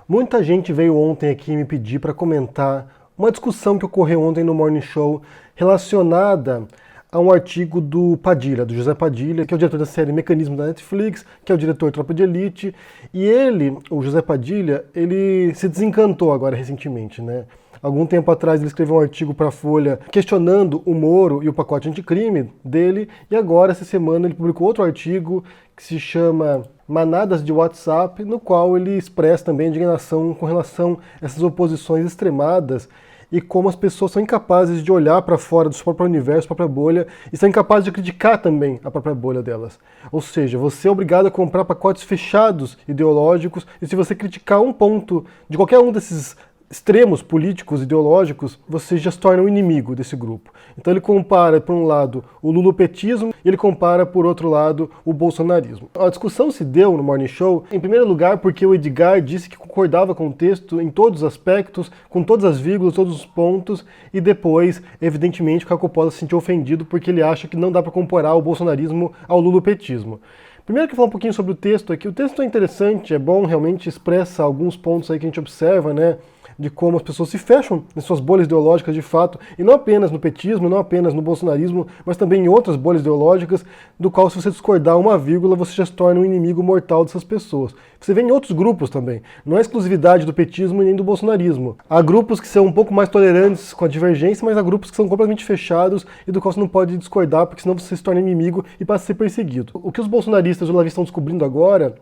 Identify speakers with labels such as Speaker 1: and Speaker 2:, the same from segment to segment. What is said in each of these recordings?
Speaker 1: Muita gente veio ontem aqui me pedir para comentar uma discussão que ocorreu ontem no Morning Show relacionada a um artigo do Padilha, do José Padilha, que é o diretor da série Mecanismo da Netflix, que é o diretor Tropa de Elite, e ele, o José Padilha, ele se desencantou agora recentemente, né? Algum tempo atrás ele escreveu um artigo para a Folha questionando o Moro e o pacote anticrime dele, e agora, essa semana, ele publicou outro artigo que se chama Manadas de WhatsApp, no qual ele expressa também indignação com relação a essas oposições extremadas e como as pessoas são incapazes de olhar para fora do seu próprio universo, própria bolha, e são incapazes de criticar também a própria bolha delas. Ou seja, você é obrigado a comprar pacotes fechados ideológicos, e se você criticar um ponto de qualquer um desses extremos políticos, ideológicos, você já se torna um inimigo desse grupo. Então ele compara, por um lado, o lulopetismo e ele compara, por outro lado, o bolsonarismo. A discussão se deu no Morning Show, em primeiro lugar, porque o Edgar disse que concordava com o texto em todos os aspectos, com todas as vírgulas, todos os pontos, e depois, evidentemente, o Caio Coppola se sentiu ofendido porque ele acha que não dá para comparar o bolsonarismo ao lulopetismo. Primeiro que falar um pouquinho sobre o texto aqui. O texto é interessante, é bom, realmente expressa alguns pontos aí que a gente observa, né? De como as pessoas se fecham em suas bolhas ideológicas de fato, e não apenas no petismo, não apenas no bolsonarismo, mas também em outras bolhas ideológicas, do qual, se você discordar uma vírgula, você já se torna um inimigo mortal dessas pessoas. Você vê em outros grupos também, não é exclusividade do petismo nem do bolsonarismo. Há grupos que são um pouco mais tolerantes com a divergência, mas há grupos que são completamente fechados e do qual você não pode discordar, porque senão você se torna inimigo e passa a ser perseguido. O que os bolsonaristas e o Olavi estão descobrindo agora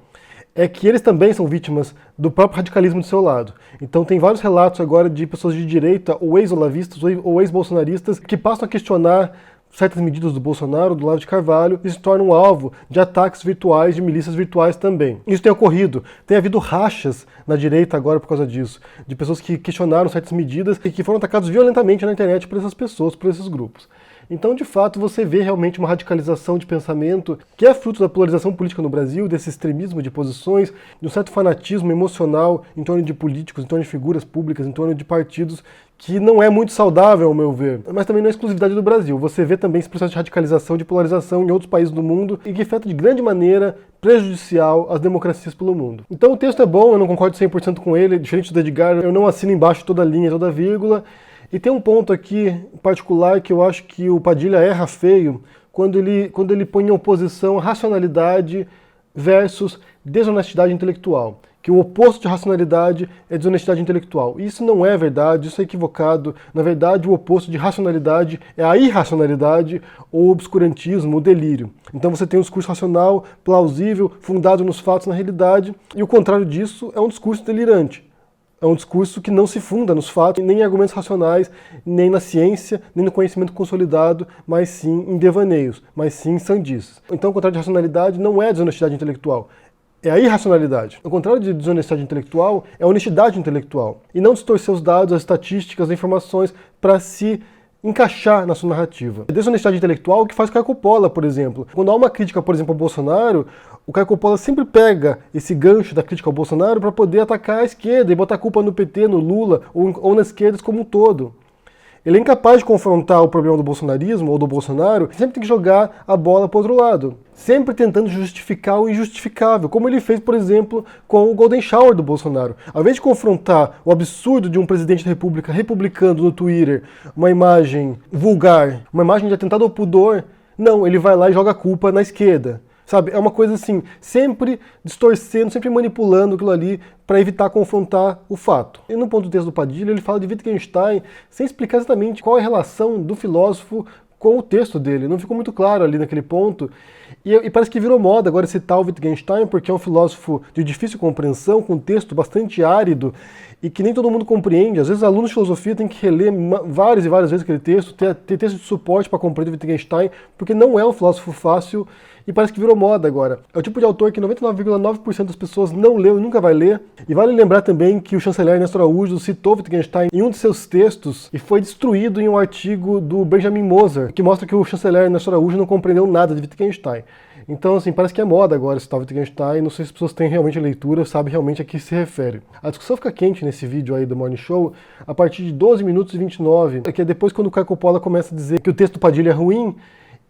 Speaker 1: é que eles também são vítimas do próprio radicalismo do seu lado. Então tem vários relatos agora de pessoas de direita, ou ex-olavistas, ou ex-bolsonaristas, que passam a questionar certas medidas do Bolsonaro, do Olavo de Carvalho, e se tornam alvo de ataques virtuais, de milícias virtuais também. Isso tem ocorrido. Tem havido rachas na direita agora por causa disso, de pessoas que questionaram certas medidas e que foram atacados violentamente na internet por essas pessoas, por esses grupos. Então, de fato, você vê realmente uma radicalização de pensamento que é fruto da polarização política no Brasil, desse extremismo de posições, de um certo fanatismo emocional em torno de políticos, em torno de figuras públicas, em torno de partidos, que não é muito saudável, ao meu ver. Mas também não é exclusividade do Brasil. Você vê também esse processo de radicalização, de polarização em outros países do mundo e que afeta de grande maneira prejudicial às democracias pelo mundo. Então o texto é bom, eu não concordo 100% com ele, diferente do Edgar, eu não assino embaixo toda a linha, toda a vírgula. E tem um ponto aqui em particular que eu acho que o Padilha erra feio quando ele põe em oposição racionalidade versus desonestidade intelectual. Que o oposto de racionalidade é desonestidade intelectual. Isso não é verdade, isso é equivocado. Na verdade, o oposto de racionalidade é a irracionalidade, ou obscurantismo, o delírio. Então você tem um discurso racional, plausível, fundado nos fatos, na realidade, e o contrário disso é um discurso delirante. É um discurso que não se funda nos fatos, nem em argumentos racionais, nem na ciência, nem no conhecimento consolidado, mas sim em devaneios, mas sim em sandices. Então, o contrário de racionalidade não é desonestidade intelectual, é a irracionalidade. O contrário de desonestidade intelectual é a honestidade intelectual. E não distorcer os dados, as estatísticas, as informações para se encaixar na sua narrativa. A desonestidade intelectual que faz o Caio Coppola, por exemplo. Quando há uma crítica, por exemplo, ao Bolsonaro, o Caio Coppola sempre pega esse gancho da crítica ao Bolsonaro para poder atacar a esquerda e botar a culpa no PT, no Lula ou nas esquerdas como um todo. Ele é incapaz de confrontar o problema do bolsonarismo ou do Bolsonaro, sempre tem que jogar a bola para o outro lado. Sempre tentando justificar o injustificável, como ele fez, por exemplo, com o Golden Shower do Bolsonaro. Ao invés de confrontar o absurdo de um presidente da República republicando no Twitter uma imagem vulgar, uma imagem de atentado ao pudor, não, ele vai lá e joga a culpa na esquerda. Sabe, é uma coisa assim, sempre distorcendo, sempre manipulando aquilo ali para evitar confrontar o fato. E no ponto do texto do Padilha, ele fala de Wittgenstein sem explicar exatamente qual é a relação do filósofo com o texto dele. Não ficou muito claro ali naquele ponto. E parece que virou moda agora citar o Wittgenstein, porque é um filósofo de difícil compreensão, com um texto bastante árido e que nem todo mundo compreende. Às vezes alunos de filosofia têm que reler várias e várias vezes aquele texto, ter texto de suporte para compreender o Wittgenstein, porque não é um filósofo fácil e parece que virou moda agora. É o tipo de autor que 99,9% das pessoas não leu e nunca vai ler. E vale lembrar também que o chanceler Ernesto Araújo citou Wittgenstein em um de seus textos e foi destruído em um artigo do Benjamin Moser, que mostra que o chanceler Ernesto Araújo não compreendeu nada de Wittgenstein. Então, assim, parece que é moda agora citar Wittgenstein, não sei se as pessoas têm realmente a leitura, sabem realmente a que se refere. A discussão fica quente nesse vídeo aí do Morning Show a partir de 12 minutos e 29, que é depois quando o Caio Coppola começa a dizer que o texto do Padilha é ruim,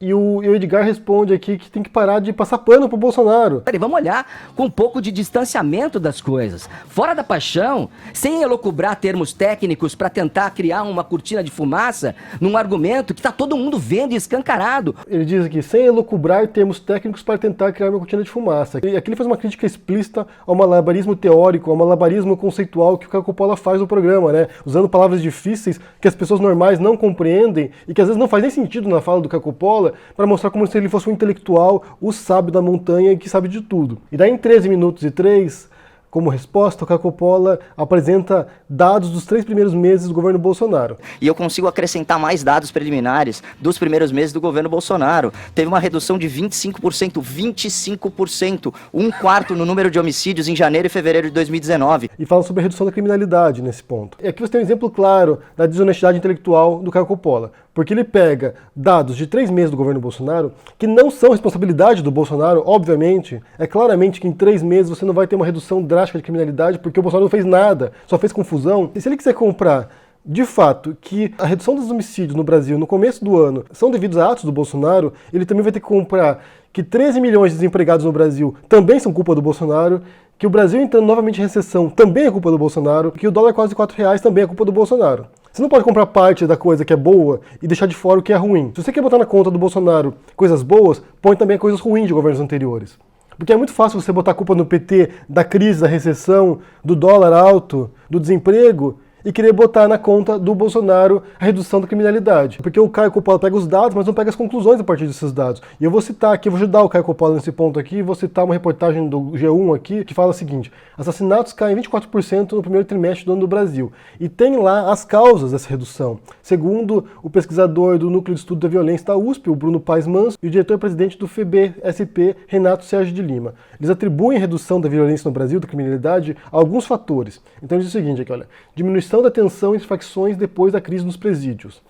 Speaker 1: E o Edgar responde aqui que tem que parar de passar pano pro Bolsonaro.
Speaker 2: Peraí, vamos olhar com um pouco de distanciamento das coisas. Fora da paixão, sem elocubrar termos técnicos para tentar criar uma cortina de fumaça num argumento que tá todo mundo vendo e escancarado.
Speaker 1: Ele diz aqui, sem elocubrar termos técnicos para tentar criar uma cortina de fumaça. E aqui ele faz uma crítica explícita ao malabarismo teórico, ao malabarismo conceitual que o Caio Coppola faz no programa, né? Usando palavras difíceis que as pessoas normais não compreendem e que às vezes não faz nem sentido na fala do Caio Coppola, para mostrar como se ele fosse um intelectual, o sábio da montanha e que sabe de tudo. E daí em 13 minutos e 3, como resposta, o Caio Coppola apresenta dados dos 3 primeiros meses do governo Bolsonaro.
Speaker 2: E eu consigo acrescentar mais dados preliminares dos primeiros meses do governo Bolsonaro. Teve uma redução de 25%, 25%, 1/4 no número de homicídios em janeiro e fevereiro de 2019.
Speaker 1: E fala sobre a redução da criminalidade nesse ponto. E aqui você tem um exemplo claro da desonestidade intelectual do Caio Coppola. Porque ele pega dados de 3 meses do governo Bolsonaro, que não são responsabilidade do Bolsonaro, obviamente. É claramente que em 3 meses você não vai ter uma redução drástica de criminalidade, porque o Bolsonaro não fez nada, só fez confusão. E se ele quiser comprar, de fato, que a redução dos homicídios no Brasil no começo do ano são devidos a atos do Bolsonaro, ele também vai ter que comprar que 13 milhões de desempregados no Brasil também são culpa do Bolsonaro, que o Brasil entrando novamente em recessão também é culpa do Bolsonaro, que o dólar quase R$4 também é culpa do Bolsonaro. Você não pode comprar parte da coisa que é boa e deixar de fora o que é ruim. Se você quer botar na conta do Bolsonaro coisas boas, põe também coisas ruins de governos anteriores. Porque é muito fácil você botar a culpa no PT da crise, da recessão, do dólar alto, do desemprego, e querer botar na conta do Bolsonaro a redução da criminalidade. Porque o Caio Coppola pega os dados, mas não pega as conclusões a partir desses dados. E eu vou citar aqui, vou ajudar o Caio Coppola nesse ponto aqui, vou citar uma reportagem do G1 aqui, que fala o seguinte: assassinatos caem 24% no primeiro trimestre do ano do Brasil. E tem lá as causas dessa redução. Segundo o pesquisador do Núcleo de Estudo da Violência da USP, o Bruno Paes Manso, e o diretor-presidente do FEBSP, Renato Sérgio de Lima. Eles atribuem a redução da violência no Brasil, da criminalidade, a alguns fatores. Então ele diz o seguinte aqui, olha: diminuição da tensão entre facções depois da crise nos presídios.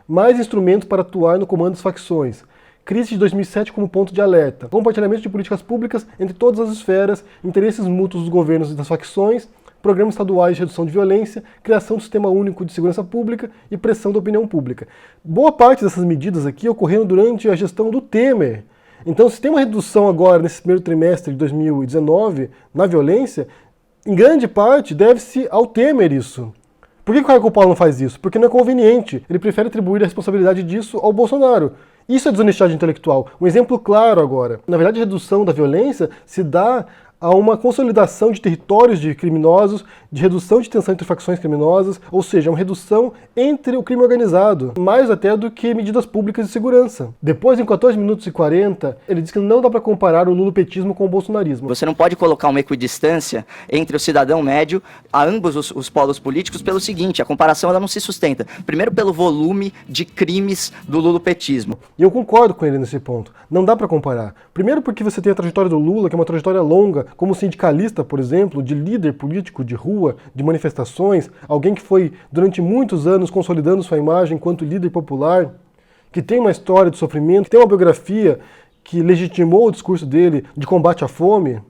Speaker 1: Mais instrumentos para atuar no comando das facções. Crise de 2007 como ponto de alerta. Compartilhamento de políticas públicas entre todas as esferas, interesses mútuos dos governos e das facções, programas estaduais de redução de violência, criação do sistema único de segurança pública e pressão da opinião pública. Boa parte dessas medidas aqui ocorreram durante a gestão do Temer. Então, se tem uma redução agora, nesse primeiro trimestre de 2019, na violência, em grande parte deve-se ao Temer isso. Por que o Caio Coppola não faz isso? Porque não é conveniente. Ele prefere atribuir a responsabilidade disso ao Bolsonaro. Isso é desonestidade intelectual. Um exemplo claro agora. Na verdade, a redução da violência se dá a uma consolidação de territórios de criminosos, de redução de tensão entre facções criminosas, ou seja, uma redução entre o crime organizado, mais até do que medidas públicas de segurança. Depois, em 14 minutos e 40, ele diz que não dá para comparar o lulopetismo com o bolsonarismo.
Speaker 2: Você não pode colocar uma equidistância entre o cidadão médio a ambos os polos políticos pelo seguinte: a comparação ela não se sustenta. Primeiro, pelo volume de crimes do lulopetismo.
Speaker 1: E eu concordo com ele nesse ponto. Não dá para comparar. Primeiro porque você tem a trajetória do Lula, que é uma trajetória longa, como sindicalista, por exemplo, de líder político de rua, de manifestações, alguém que foi durante muitos anos consolidando sua imagem enquanto líder popular, que tem uma história de sofrimento, que tem uma biografia que legitimou o discurso dele de combate à fome.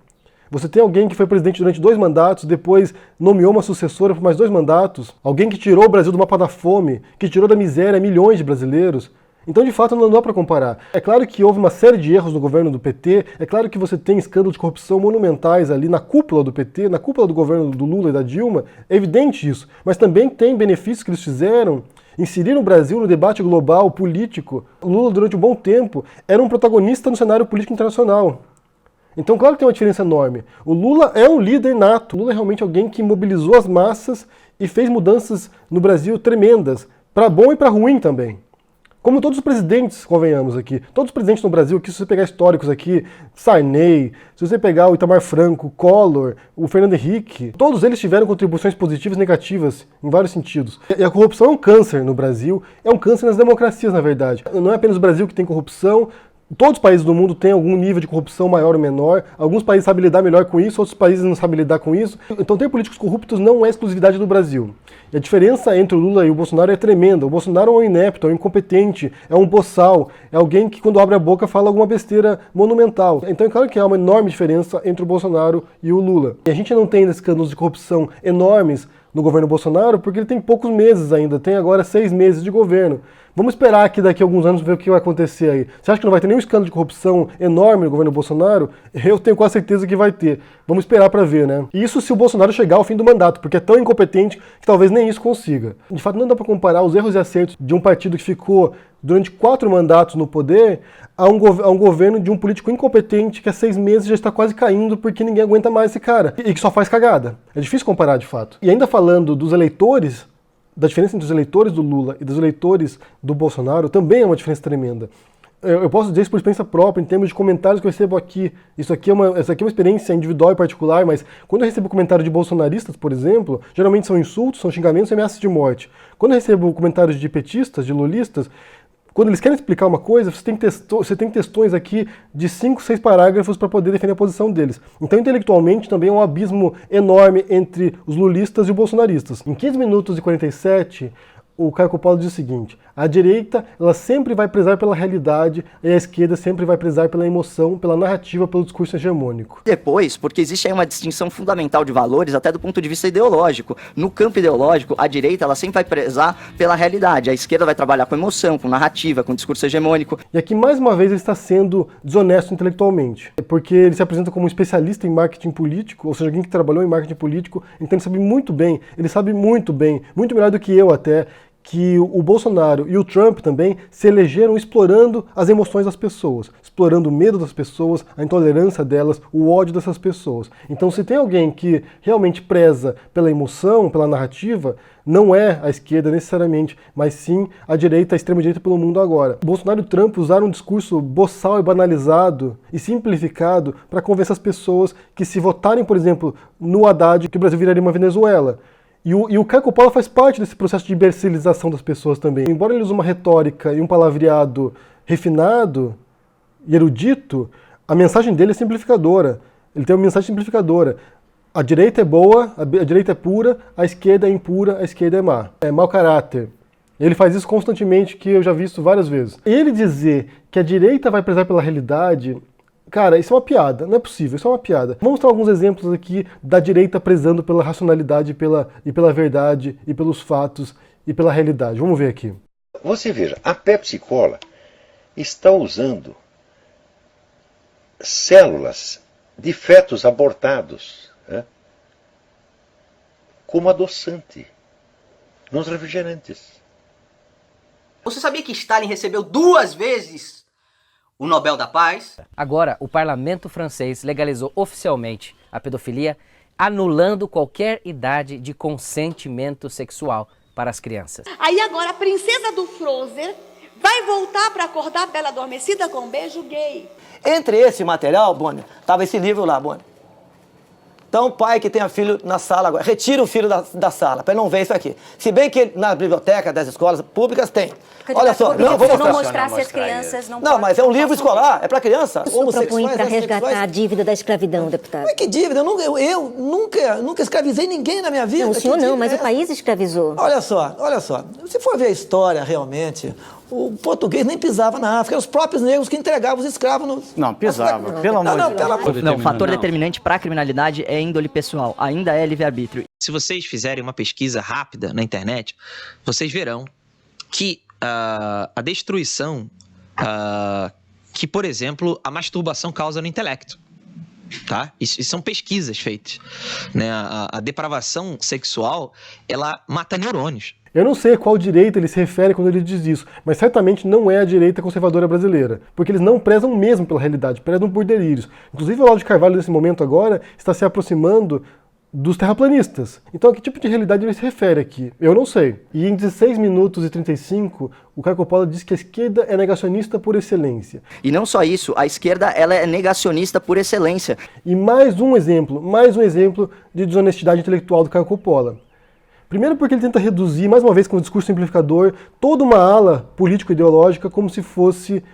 Speaker 1: Você tem alguém que foi presidente durante 2 mandatos, depois nomeou uma sucessora por mais 2 mandatos, alguém que tirou o Brasil do mapa da fome, que tirou da miséria milhões de brasileiros. Então, de fato, não dá para comparar. É claro que houve uma série de erros no governo do PT, é claro que você tem escândalos de corrupção monumentais ali na cúpula do PT, na cúpula do governo do Lula e da Dilma, é evidente isso. Mas também tem benefícios que eles fizeram, inseriram o Brasil no debate global, político. O Lula, durante um bom tempo, era um protagonista no cenário político internacional. Então, claro que tem uma diferença enorme. O Lula é um líder nato. O Lula é realmente alguém que mobilizou as massas e fez mudanças no Brasil tremendas, para bom e para ruim também. Como todos os presidentes, convenhamos aqui, todos os presidentes no Brasil, aqui, se você pegar históricos aqui, Sarney, se você pegar o Itamar Franco, Collor, o Fernando Henrique, todos eles tiveram contribuições positivas e negativas, em vários sentidos. E a corrupção é um câncer no Brasil, é um câncer nas democracias, na verdade. Não é apenas o Brasil que tem corrupção, todos os países do mundo têm algum nível de corrupção maior ou menor, alguns países sabem lidar melhor com isso, outros países não sabem lidar com isso. Então ter políticos corruptos não é exclusividade do Brasil. E a diferença entre o Lula e o Bolsonaro é tremenda. O Bolsonaro é um inepto, é um incompetente, é um boçal, é alguém que quando abre a boca fala alguma besteira monumental. Então é claro que há uma enorme diferença entre o Bolsonaro e o Lula. E a gente não tem escândalos de corrupção enormes no governo Bolsonaro, porque ele tem poucos meses ainda, tem agora 6 meses de governo. Vamos esperar aqui daqui a alguns anos ver o que vai acontecer aí. Você acha que não vai ter nenhum escândalo de corrupção enorme no governo Bolsonaro? Eu tenho quase certeza que vai ter. Vamos esperar para ver, né? Isso se o Bolsonaro chegar ao fim do mandato, porque é tão incompetente que talvez nem isso consiga. De fato, não dá para comparar os erros e acertos de um partido que ficou durante 4 mandatos no poder a um governo de um político incompetente que há 6 meses já está quase caindo porque ninguém aguenta mais esse cara e que só faz cagada. É difícil comparar, de fato. E ainda falando dos eleitores, da diferença entre os eleitores do Lula e dos eleitores do Bolsonaro, também é uma diferença tremenda. Eu posso dizer isso por experiência própria, em termos de comentários que eu recebo aqui. Essa aqui é uma experiência individual e particular, mas quando eu recebo comentários de bolsonaristas, por exemplo, geralmente são insultos, são xingamentos e ameaças de morte. Quando eu recebo comentários de petistas, de lulistas, quando eles querem explicar uma coisa, você tem textões aqui de 5, 6 parágrafos para poder defender a posição deles. Então, intelectualmente, também é um abismo enorme entre os lulistas e os bolsonaristas. Em 15 minutos e 47, o Caio Coppola diz o seguinte: a direita ela sempre vai prezar pela realidade e a esquerda sempre vai prezar pela emoção, pela narrativa, pelo discurso hegemônico.
Speaker 2: Depois, porque existe aí uma distinção fundamental de valores até do ponto de vista ideológico. No campo ideológico, a direita ela sempre vai prezar pela realidade, a esquerda vai trabalhar com emoção, com narrativa, com discurso hegemônico.
Speaker 1: E aqui, mais uma vez, ele está sendo desonesto intelectualmente, porque ele se apresenta como um especialista em marketing político, ou seja, alguém que trabalhou em marketing político, então ele sabe muito bem, muito melhor do que eu até, que o Bolsonaro e o Trump também se elegeram explorando as emoções das pessoas, explorando o medo das pessoas, a intolerância delas, o ódio dessas pessoas. Então, se tem alguém que realmente preza pela emoção, pela narrativa, não é a esquerda necessariamente, mas sim a direita, a extrema-direita pelo mundo agora. Bolsonaro e Trump usaram um discurso boçal e banalizado e simplificado para convencer as pessoas que, se votarem, por exemplo, no Haddad, que o Brasil viraria uma Venezuela. E o Caio Coppola faz parte desse processo de imbecilização das pessoas também. Embora ele use uma retórica e um palavreado refinado e erudito, a mensagem dele é simplificadora. Ele tem uma mensagem simplificadora. A direita é boa, a direita é pura, a esquerda é impura, a esquerda é má. É mau caráter. Ele faz isso constantemente, que eu já vi isso várias vezes. Ele dizer que a direita vai prezar pela realidade... Cara, isso é uma piada, não é possível, isso é uma piada. Vamos mostrar alguns exemplos aqui da direita prezando pela racionalidade e pela verdade e pelos fatos e pela realidade. Vamos ver aqui.
Speaker 3: Você veja, a Pepsi Cola está usando células de fetos abortados, né, como adoçante nos refrigerantes.
Speaker 4: Você sabia que Stalin recebeu 2 vezes o Nobel da Paz?
Speaker 5: Agora, o parlamento francês legalizou oficialmente a pedofilia, anulando qualquer idade de consentimento sexual para as crianças.
Speaker 6: Aí agora a princesa do Frozen vai voltar para acordar a Bela Adormecida com um beijo gay.
Speaker 7: Entre esse material, Boni, estava esse livro lá, Boni. Então, pai que tenha filho na sala agora, retira o filho da sala, para ele não ver isso aqui. Se bem que na biblioteca das escolas públicas tem. Olha só,
Speaker 8: não,
Speaker 7: vou
Speaker 8: não
Speaker 7: mostrar.
Speaker 8: mostrar se as crianças não...
Speaker 7: Não, mas é um livro escolar, é para criança.
Speaker 8: O senhor propõe para resgatar a dívida da escravidão, deputado.
Speaker 7: Mas que dívida? Eu nunca escravizei ninguém na minha vida.
Speaker 8: Não, o senhor não, mas o país escravizou.
Speaker 7: Olha só. Se for ver a história realmente, o português nem pisava na África, eram os próprios negros que entregavam os escravos no...
Speaker 9: Não, pisava, pelo amor de Deus.
Speaker 2: Não, o fator determinante para a criminalidade é índole pessoal, ainda é livre-arbítrio.
Speaker 10: Se vocês fizerem uma pesquisa rápida na internet, vocês verão que a destruição que, por exemplo, a masturbação causa no intelecto. Tá? Isso são pesquisas feitas, né? A depravação sexual, ela mata neurônios.
Speaker 1: Eu não sei a qual direita ele se refere quando ele diz isso, mas certamente não é a direita conservadora brasileira, porque eles não prezam mesmo pela realidade, prezam por delírios. Inclusive o Olavo de Carvalho, nesse momento agora, está se aproximando dos terraplanistas. Então a que tipo de realidade ele se refere aqui? Eu não sei. E em 16 minutos e 35, o Caio Coppola diz que a esquerda é negacionista por excelência.
Speaker 2: E não só isso, a esquerda ela é negacionista por excelência.
Speaker 1: E mais um exemplo de desonestidade intelectual do Caio Coppola. Primeiro porque ele tenta reduzir, mais uma vez com o discurso simplificador, toda uma ala político-ideológica como se fosse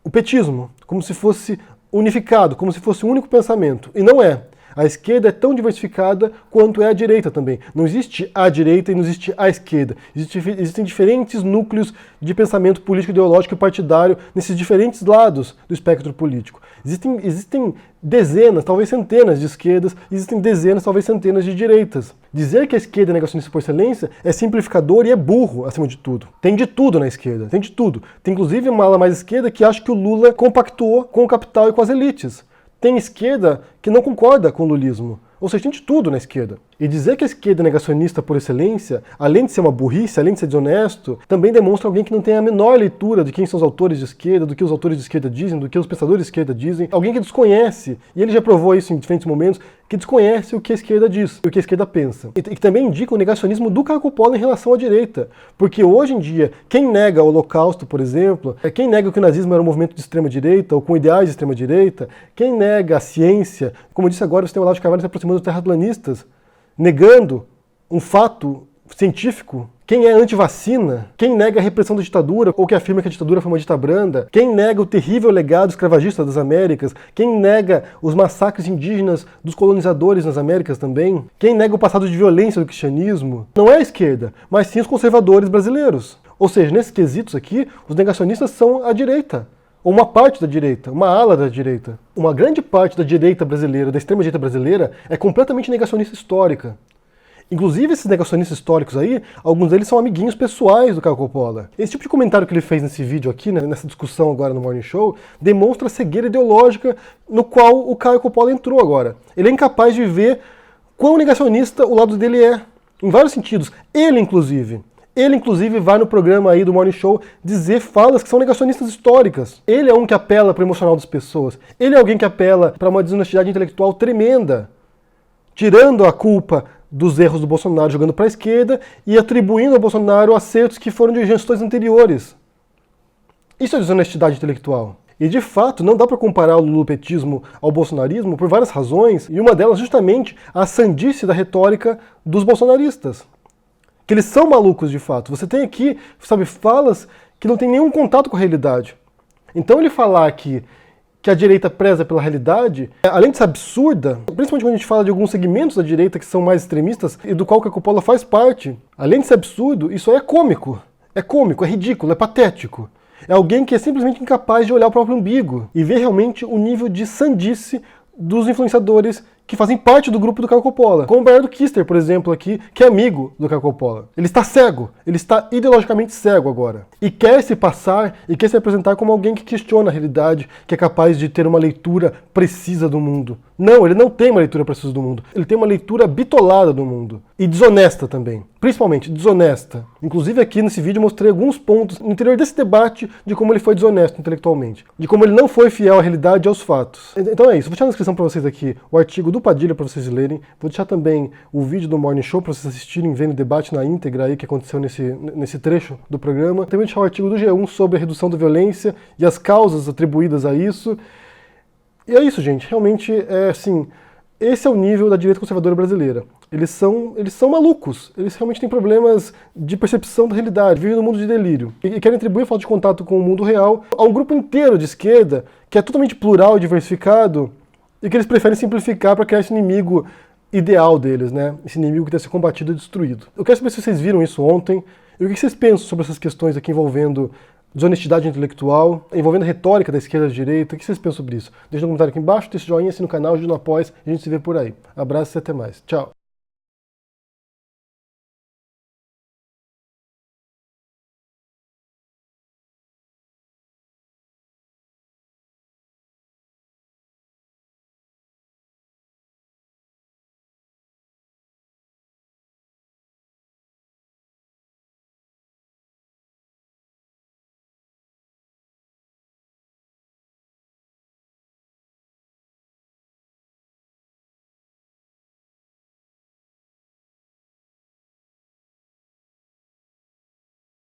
Speaker 1: o petismo, como se fosse unificado, como se fosse um único pensamento. E não é. A esquerda é tão diversificada quanto é a direita também. Não existe a direita e não existe a esquerda. Existem diferentes núcleos de pensamento político, ideológico e partidário nesses diferentes lados do espectro político. Existem dezenas, talvez centenas de esquerdas, existem dezenas, talvez centenas de direitas. Dizer que a esquerda é negacionista por excelência é simplificador e é burro, acima de tudo. Tem de tudo na esquerda, tem de tudo. Tem inclusive uma ala mais esquerda que acha que o Lula compactuou com o capital e com as elites. Tem esquerda que não concorda com o lulismo. Ou seja, tem de tudo na esquerda. E dizer que a esquerda é negacionista por excelência, além de ser uma burrice, além de ser desonesto, também demonstra alguém que não tem a menor leitura de quem são os autores de esquerda, do que os autores de esquerda dizem, do que os pensadores de esquerda dizem. Alguém que desconhece, e ele já provou isso em diferentes momentos, que desconhece o que a esquerda diz, o que a esquerda pensa. E que também indica o negacionismo do Caio Coppola em relação à direita. Porque hoje em dia, quem nega o Holocausto, por exemplo, quem nega que o nazismo era um movimento de extrema-direita, ou com ideais de extrema-direita, quem nega a ciência, como eu disse agora, você tem o Olavo de Carvalho se aproximando dos terraplanistas, negando um fato científico. Quem é anti-vacina, quem nega a repressão da ditadura, ou que afirma que a ditadura foi uma dita branda, quem nega o terrível legado escravagista das Américas, quem nega os massacres indígenas dos colonizadores nas Américas também, quem nega o passado de violência do cristianismo, não é a esquerda, mas sim os conservadores brasileiros. Ou seja, nesses quesitos aqui, os negacionistas são a direita. Ou uma parte da direita, uma ala da direita. Uma grande parte da direita brasileira, da extrema-direita brasileira, é completamente negacionista histórica. Inclusive, esses negacionistas históricos aí, alguns deles são amiguinhos pessoais do Caio Coppola. Esse tipo de comentário que ele fez nesse vídeo aqui, né, nessa discussão agora no Morning Show, demonstra a cegueira ideológica no qual o Caio Coppola entrou agora. Ele é incapaz de ver quão negacionista o lado dele é, em vários sentidos. Ele, inclusive, vai no programa aí do Morning Show dizer falas que são negacionistas históricas. Ele é um que apela para o emocional das pessoas. Ele é alguém que apela para uma desonestidade intelectual tremenda, tirando a culpa dos erros do Bolsonaro, jogando para a esquerda e atribuindo ao Bolsonaro acertos que foram de gestões anteriores. Isso é desonestidade intelectual. E, de fato, não dá para comparar o lulopetismo ao bolsonarismo por várias razões, e uma delas justamente a sandice da retórica dos bolsonaristas. Que eles são malucos de fato. Você tem aqui, sabe, falas que não tem nenhum contato com a realidade. Então ele falar que a direita preza pela realidade, além de ser absurda, principalmente quando a gente fala de alguns segmentos da direita que são mais extremistas e do qual o Caio Coppola faz parte, além de ser absurdo, isso aí é cômico. É cômico, é ridículo, é patético. É alguém que é simplesmente incapaz de olhar o próprio umbigo e ver realmente o nível de sandice dos influenciadores que fazem parte do grupo do Caio Coppola. Como o Bernardo Kister, por exemplo, aqui, que é amigo do Caio Coppola. Ele está cego, ele está ideologicamente cego agora. E quer se passar e quer se apresentar como alguém que questiona a realidade, que é capaz de ter uma leitura precisa do mundo. Não, ele não tem uma leitura precisa do mundo. Ele tem uma leitura bitolada do mundo. E desonesta também. Principalmente desonesta. Inclusive aqui nesse vídeo eu mostrei alguns pontos no interior desse debate de como ele foi desonesto intelectualmente. De como ele não foi fiel à realidade e aos fatos. Então é isso. Vou deixar na descrição para vocês aqui o artigo do Padilha para vocês lerem. Vou deixar também o vídeo do Morning Show para vocês assistirem, vendo o debate na íntegra aí que aconteceu nesse trecho do programa. Também vou deixar o artigo do G1 sobre a redução da violência e as causas atribuídas a isso. E é isso, gente. Realmente, assim, esse é o nível da direita conservadora brasileira. Eles são malucos. Eles realmente têm problemas de percepção da realidade, vivem num mundo de delírio. E querem atribuir a falta de contato com o mundo real a um grupo inteiro de esquerda que é totalmente plural e diversificado e que eles preferem simplificar para criar esse inimigo ideal deles, né? Esse inimigo que deve ser combatido e destruído. Eu quero saber se vocês viram isso ontem e o que vocês pensam sobre essas questões aqui envolvendo desonestidade intelectual, envolvendo a retórica da esquerda e da direita. O que vocês pensam sobre isso? Deixa no comentário aqui embaixo, deixa o joinha, assina o canal, ajuda no Apoia, a gente se vê por aí. Abraço e até mais. Tchau!